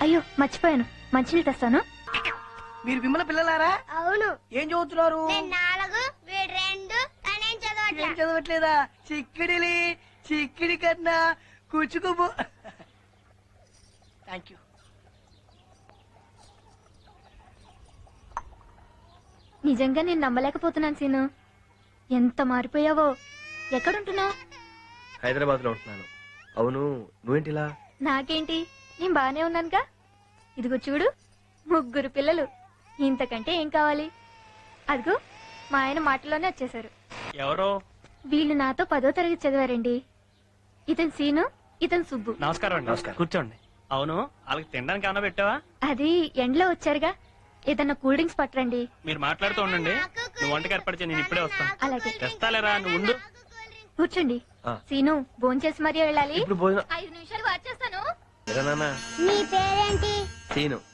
అయ్యో మర్చిపోయాను, మంచినీళ్ళు తెస్తాను. మీరు విమల పిల్లలారా? అవును. ఏం చదువుతున్నారు? 4 వీడు 2 కానీ ఏం చదవట్లేదా? చిక్కిడిలి చిక్కిడి కన్నా కూచుకోబో. Thank you. నిజంగా నేను నమ్మలేకపోతున్నాను సీను, ఎంత మారిపోయావో. ఎక్కడుంటున్నావు? హైదరాబాద్ లో ఉంటున్నాను. అవును, నువ్వేంటిలా? నాకేంటి, నేను బానే ఉన్నానుగా. ఇదిగో చూడు, 3 పిల్లలు. ఇంతకంటే ఏం కావాలి? అదిగో మా ఆయన మాటలోనే వచ్చేసారు. ఎవరో? వీళ్ళు నాతో 10వ తరగతి చదివారండి. ఇతను సీను, ఇతను సుబ్బు. నమస్కారం అండి. నమస్కారం. కూర్చోండి. అవును, వాళ్ళకి తినడానికి ఏమైనా పెట్టావా? అది ఎండలో వచ్చారుగా, ఏదన్నా కూల్ డ్రింక్స్ పట్టరండి. మీరు మాట్లాడుతూ ఉండండి, నువ్వు వంటకి ఏర్పాటు చేయి, నేను ఇప్పుడే వస్తాను. అలాగే. తెస్తాలేరా, నువ్వు ఉండు. కూర్చోండి. ఆ. సీను, భోంచేసి మరీ వెళ్ళాలి. ఇప్పుడు భోజనం 5 నిమిషాలు వచ్చేస్తాను. ఎరా నాన్న? నీ పేరేంటి? సీను.